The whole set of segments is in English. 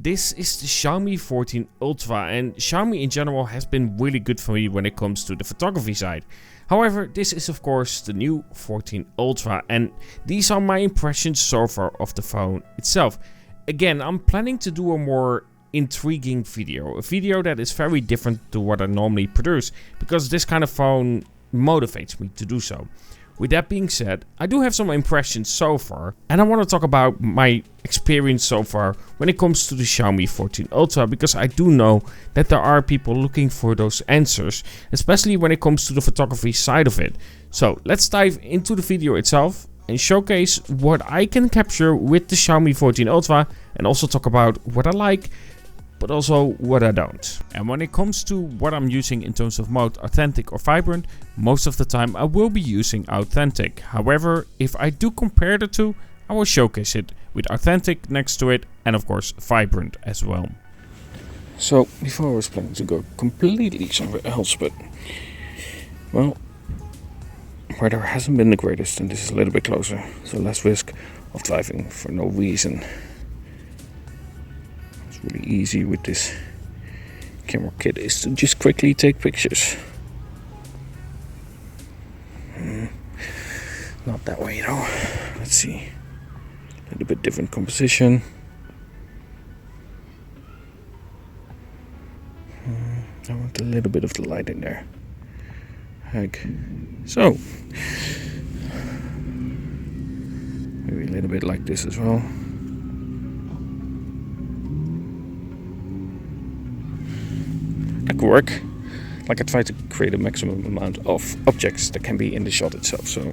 This is the Xiaomi 14 Ultra, and Xiaomi in general has been really good for me when it comes to the photography side. However, this is of course the new 14 Ultra, and these are my impressions so far of the phone itself. Again, I'm planning to do a more intriguing video, a video that is very different to what I normally produce, because this kind of phone motivates me to do so. With that being said, I do have some impressions so far, and I want to talk about my experience so far when it comes to the Xiaomi 14 Ultra, because I do know that there are people looking for those answers, especially when it comes to the photography side of it. So let's dive into the video itself and showcase what I can capture with the Xiaomi 14 Ultra, and also talk about what I like, but also what I don't. And when it comes to what I'm using in terms of mode, authentic or vibrant, most of the time I will be using authentic. However, if I do compare the two, I will showcase it with authentic next to it, and of course vibrant as well. So before I was planning to go completely somewhere else, but well, weather hasn't been the greatest, and this is a little bit closer, so less risk of driving for no reason. Really easy with this camera kit is to just quickly take pictures. Not that way though. Let's see. A little bit different composition. I want a little bit of the light in there. Like so. Maybe a little bit like this as well. That could work. Like I try to create a maximum amount of objects that can be in the shot itself. So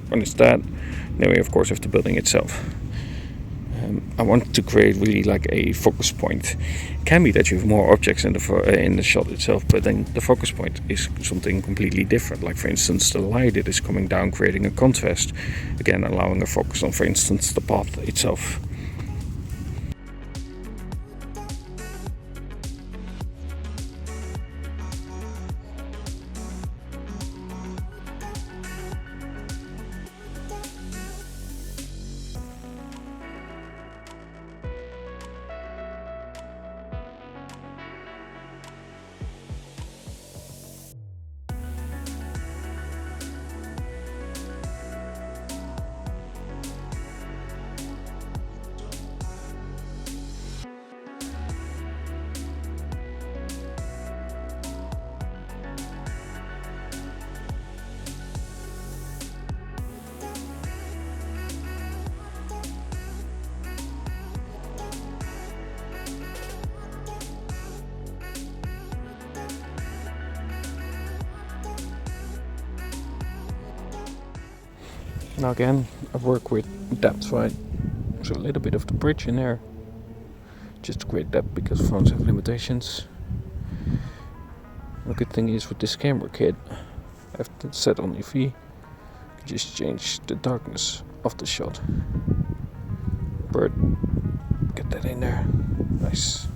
when it's that, then we of course have the building itself. I want to create really like a focus point. It can be that you have more objects in the shot itself, but then the focus point is something completely different. Like for instance, the light that is coming down, creating a contrast. Again, allowing a focus on, for instance, the path itself. Now again, I work with depth, right? So a little bit of the bridge in there, just to create depth, because phones have limitations. The good thing is with this camera kit, I have it set on EV. You can just change the darkness of the shot. Bird, get that in there, nice.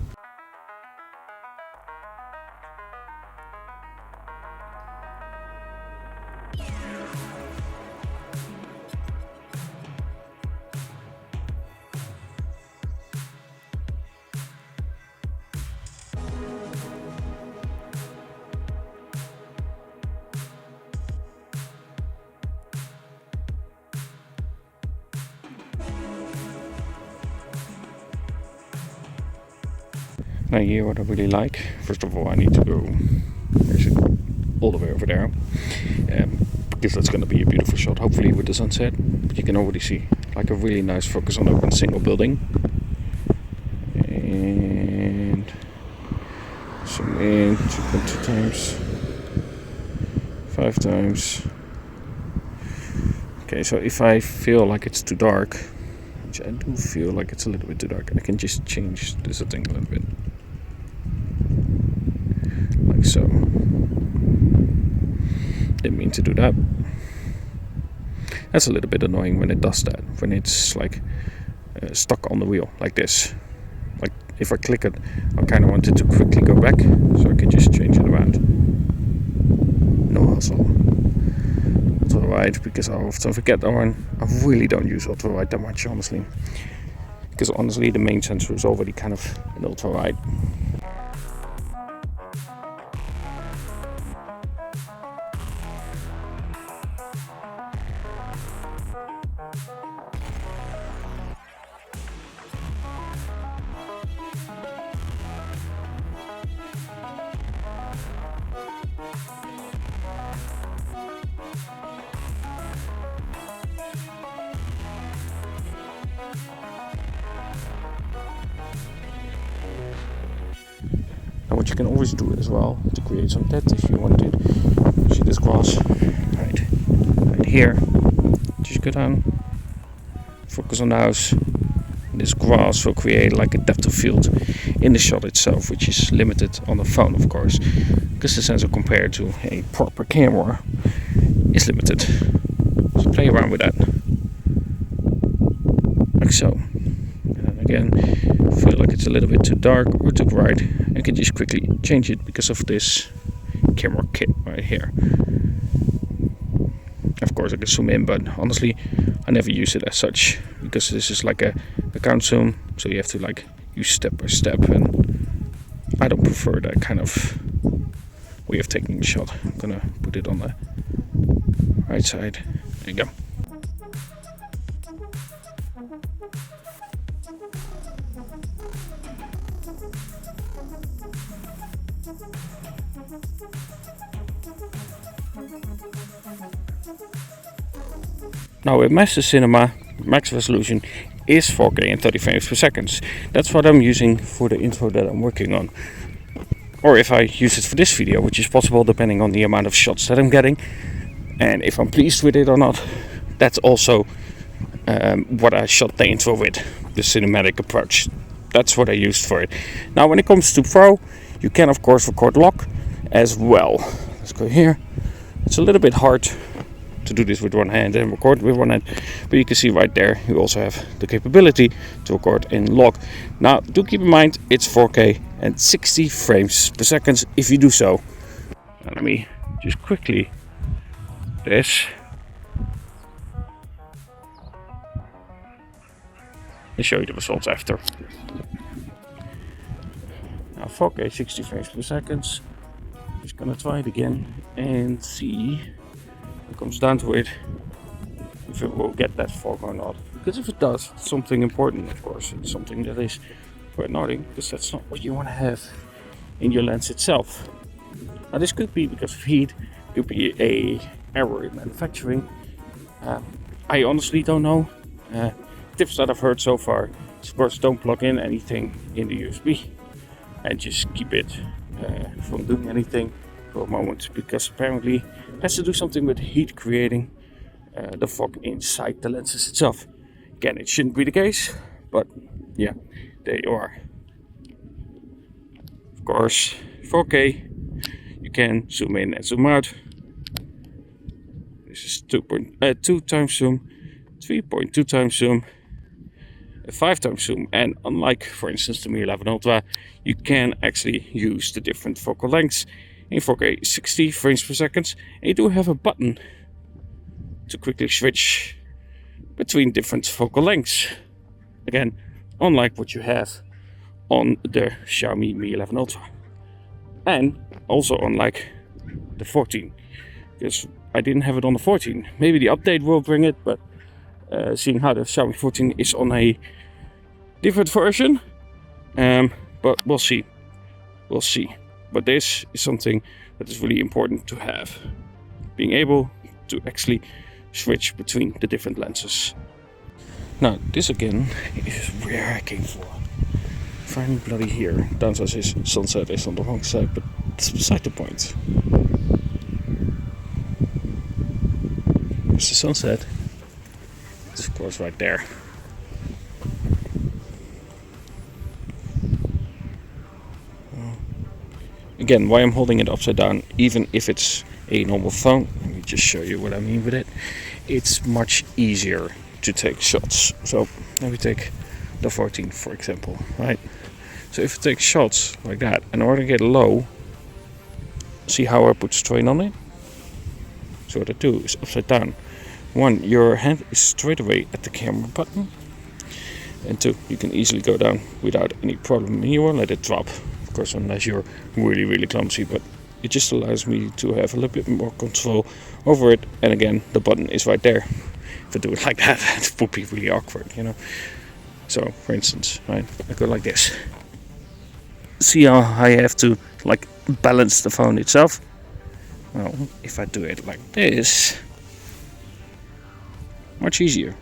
Now here what I really like, first of all I need to go all the way over there, because that's going to be a beautiful shot, hopefully with the sunset. But you can already see like a really nice focus on a single building. And zoom in 2.2 times, 5 times. Okay, so if I feel like it's too dark, which I do feel like it's a little bit too dark, I can just change the setting a little bit. Like so. Didn't mean to do that. That's a little bit annoying when it does that, when it's like stuck on the wheel like this. Like if I click it, I kind of want it to quickly go back, so I can just change it around. No hassle. Auto ride, because I often forget that one. I really don't use auto ride that much, honestly. because honestly the main sensor is already kind of an ultra wide. And what you can always do as well to create some depth, if you wanted, see this grass right here. Just go down, focus on the house. This grass will create like a depth of field in the shot itself, which is limited on the phone, of course, because the sensor compared to a proper camera is limited. So play around with that, like so. And again, feel like it's a little bit too dark or too bright, I can just quickly change it because of this camera kit right here. Of course I can zoom in, but honestly I never use it as such, because this is like a count zoom, so you have to like use step by step, and I don't prefer that kind of way of taking a shot. I'm gonna put it on the right side. There you go. Now with Master Cinema, max resolution is 4K and 30 frames per second. That's what I'm using for the intro that I'm working on. Or if I use it for this video, which is possible depending on the amount of shots that I'm getting. And if I'm pleased with it or not, that's also what I shot the intro with, the cinematic approach. That's what I used for it. Now when it comes to Pro, you can of course record log as well. Let's go here. It's a little bit hard to do this with one hand and record with one hand, but you can see right there you also have the capability to record in log. Now do keep in mind it's 4K and 60 frames per second if you do so. Now let me just quickly this and show you the results after. Now 4K 60 frames per second. Just gonna try it again and see it comes down to it, if it will get that fog or not. Because if it does, it's something important, of course. It's something that is quite annoying, because that's not what you want to have in your lens itself. Now this could be because of heat, could be a error in manufacturing. I honestly don't know. Tips that I've heard so far is, of course, don't plug in anything in the USB and just keep it from doing anything for a moment, because apparently it has to do something with heat creating the fog inside the lenses itself. Again, it shouldn't be the case, but yeah, there you are. Of course, 4K, you can zoom in and zoom out. This is 2 times zoom, 3.2 times zoom, 5 times zoom, and unlike for instance the Mi 11 Ultra, you can actually use the different focal lengths in 4K 60 frames per second, and you do have a button to quickly switch between different focal lengths. Again, unlike what you have on the Xiaomi Mi 11 Ultra, and also unlike the 14, because I didn't have it on the 14. Maybe the update will bring it, but seeing how the Xiaomi 14 is on a different version, but we'll see. But this is something that is really important to have, being able to actually switch between the different lenses. Now this again is where I came for. Finally bloody here. Downside is sunset is on the wrong side, but it's beside the point. There's the sunset. It's of course right there. Again, why I'm holding it upside down, even if it's a normal phone, let me just show you what I mean with it. It's much easier to take shots. So let me take the 14 for example, right? So if I take shots like that, in order to get low, see how I put strain on it? So what I do is upside down. One, your hand is straight away at the camera button, And 2, you can easily go down without any problem. And you won't let it drop, of course, unless you're really clumsy, but it just allows me to have a little bit more control over it. And again, the button is right there. If I do it like that, it would be really awkward, you know. So, for instance, right, I go like this. See how I have to like balance the phone itself? Well, if I do it like this, much easier.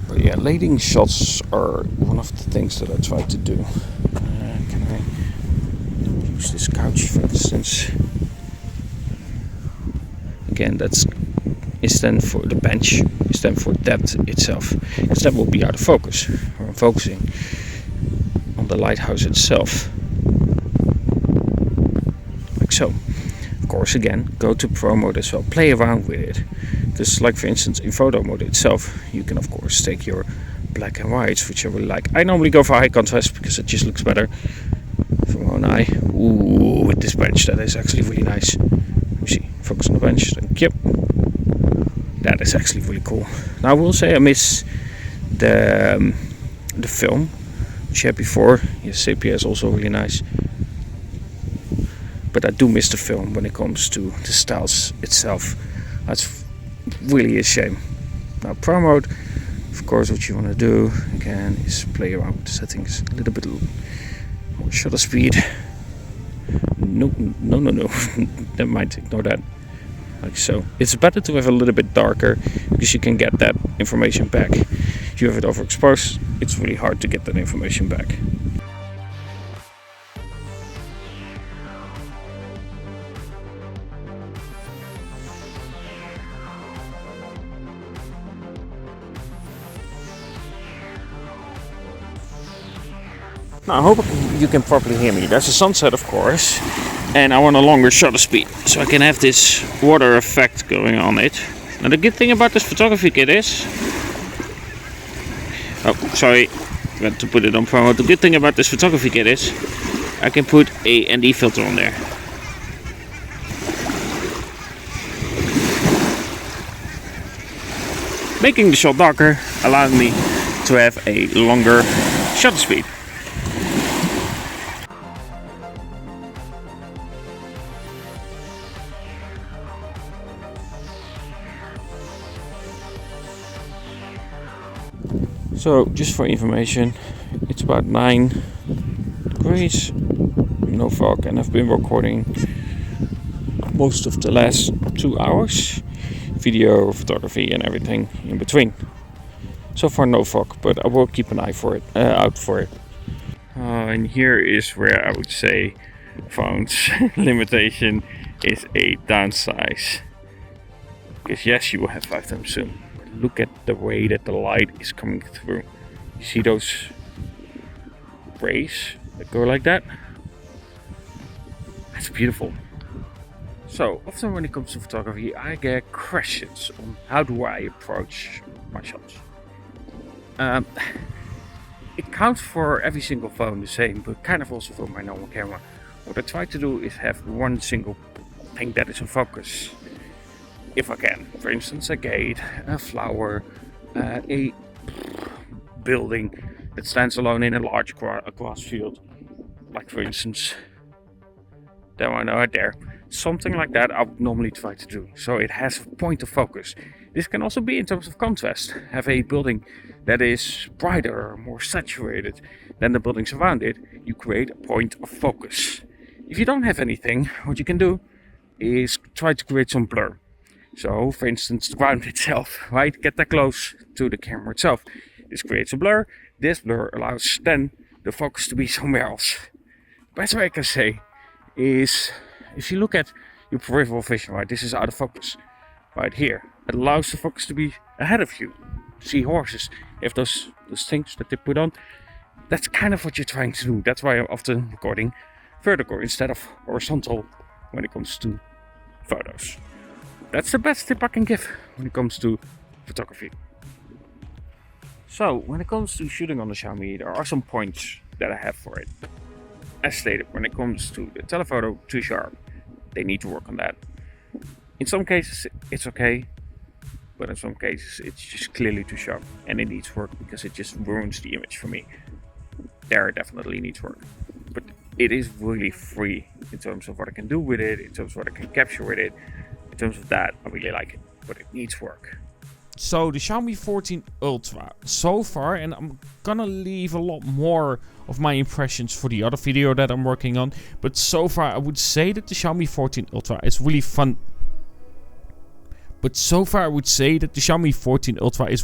But yeah, lighting shots are one of the things that I try to do. Can I use this couch, for instance? Again, that's is then for the bench, is then for depth itself, because that will be out of focus. I'm focusing on the lighthouse itself, like so. Of course, again, go to Pro mode as well, play around with it. Because, like for instance, in photo mode itself, you can of course take your black and whites, which I really like. I normally go for high contrast because it just looks better from my own eye. Ooh, with this bench, that is actually really nice. Let me see, focus on the bench. Thank you. That is actually really cool. Now I will say I miss the film, which I had before. Yes, sepia is also really nice. But I do miss the film when it comes to the styles itself. That's really a shame. Now Pro mode, of course, what you want to do again is play around with the settings a little bit more shutter speed. No. Never mind, ignore that. Like so. It's better to have a little bit darker because you can get that information back. If you have it overexposed, it's really hard to get that information back. Now, I hope you can properly hear me. There's a sunset, of course, and I want a longer shutter speed, so I can have this water effect going on it. Now, the good thing about this photography kit is... Oh, sorry, I meant to put it on Pro mode. The good thing about this photography kit is I can put a ND filter on there. Making the shot darker allows me to have a longer shutter speed. So, just for information, it's about 9 degrees, no fog, and I've been recording most of the last 2 hours, video, photography, and everything in between. So far, no fog, but I will keep an eye for it, out for it. And here is where I would say phone's limitation is a downsize. Because yes, you will have 5 times zoom. Look at the way that the light is coming through. You see those rays that go like that? That's beautiful. So, often when it comes to photography, I get questions on how do I approach my shots. It counts for every single phone the same, but kind of also for my normal camera. What I try to do is have one single thing that is in focus. If I can. For instance, a gate, a flower, a building that stands alone in a large grass field. Like for instance, that one right there. Something like that I would normally try to do. So it has a point of focus. This can also be in terms of contrast. Have a building that is brighter, more saturated than the buildings around it. You create a point of focus. If you don't have anything, what you can do is try to create some blur. So, for instance, the ground itself, right? Get that close to the camera itself. This creates a blur. This blur allows then the focus to be somewhere else. Best way I can say is, if you look at your peripheral vision, right? This is out of focus, right here. It allows the focus to be ahead of you. See horses, if those things that they put on. That's kind of what you're trying to do. That's why I'm often recording vertical instead of horizontal when it comes to photos. That's the best tip I can give when it comes to photography. So, when it comes to shooting on the Xiaomi, there are some points that I have for it. As stated, when it comes to the telephoto, too sharp. They need to work on that. In some cases, it's okay. But in some cases, it's just clearly too sharp. And it needs work because it just ruins the image for me. There, it definitely needs work. But it is really free in terms of what I can do with it, in terms of what I can capture with it. In terms of that, I really like it. But it needs work. So the Xiaomi 14 Ultra so far, and I'm gonna leave a lot more of my impressions for the other video that I'm working on, but so far I would say that the Xiaomi 14 Ultra is really fun. Is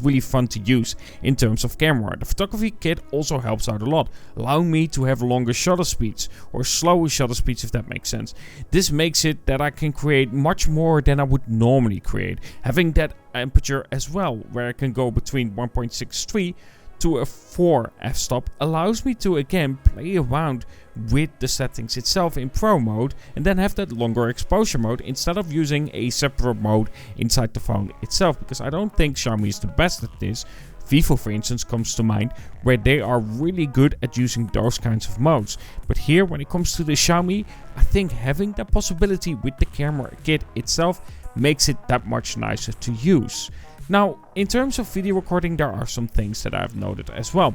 really fun to use in terms of camera. The photography kit also helps out a lot, allowing me to have longer shutter speeds or slower shutter speeds, if that makes sense. This makes it that I can create much more than I would normally create, having that aperture as well, where I can go between 1.63 to a 4 f-stop allows me to again play around with the settings itself in Pro mode and then have that longer exposure mode instead of using a separate mode inside the phone itself, because I don't think Xiaomi is the best at this. Vivo, for instance, comes to mind, where they are really good at using those kinds of modes. But here, when it comes to the Xiaomi, I think having that possibility with the camera kit itself makes it that much nicer to use. Now, in terms of video recording, there are some things that I've noted as well.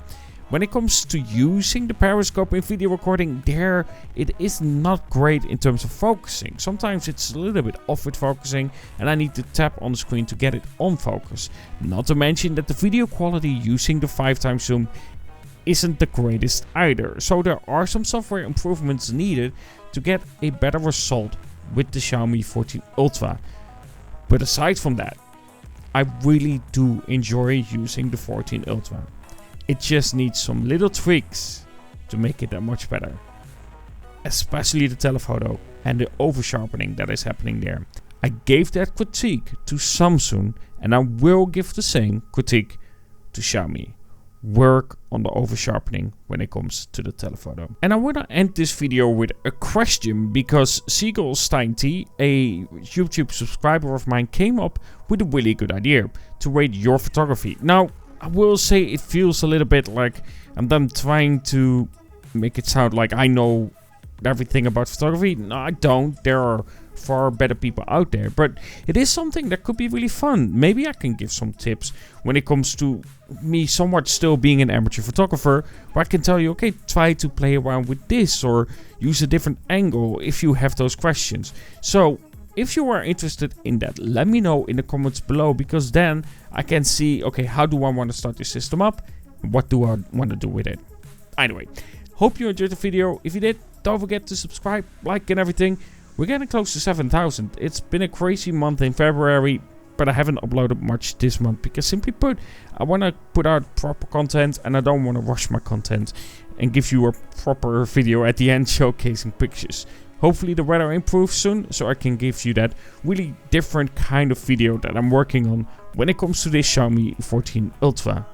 When it comes to using the periscope in video recording, it is not great in terms of focusing. Sometimes it's a little bit off with focusing and I need to tap on the screen to get it on focus. Not to mention that the video quality using the 5x zoom isn't the greatest either. So there are some software improvements needed to get a better result with the Xiaomi 14 Ultra. But aside from that, I really do enjoy using the 14 Ultra. It just needs some little tweaks to make it that much better. Especially the telephoto and the over sharpening that is happening there. I gave that critique to Samsung and I will give the same critique to Xiaomi. Work on the over sharpening when it comes to the telephoto. And I want to end this video with a question, because Seagullstein T, a YouTube subscriber of mine, came up with a really good idea to rate your photography. Now, I will say it feels a little bit like I'm then trying to make it sound like I know everything about photography. No, I don't. There are far better people out there, but it is something that could be really fun. Maybe I can give some tips when it comes to me somewhat still being an amateur photographer, where I can tell you, okay, try to play around with this or use a different angle if you have those questions. So if you are interested in that, let me know in the comments below, because then I can see, okay, how do I want to start this system up? What do I want to do with it? Anyway, hope you enjoyed the video. If you did, don't forget to subscribe, like and everything. We're getting close to 7,000. It's been a crazy month in February, but I haven't uploaded much this month because, simply put, I want to put out proper content and I don't want to rush my content and give you a proper video at the end showcasing pictures. Hopefully the weather improves soon so I can give you that really different kind of video that I'm working on when it comes to this Xiaomi 14 Ultra.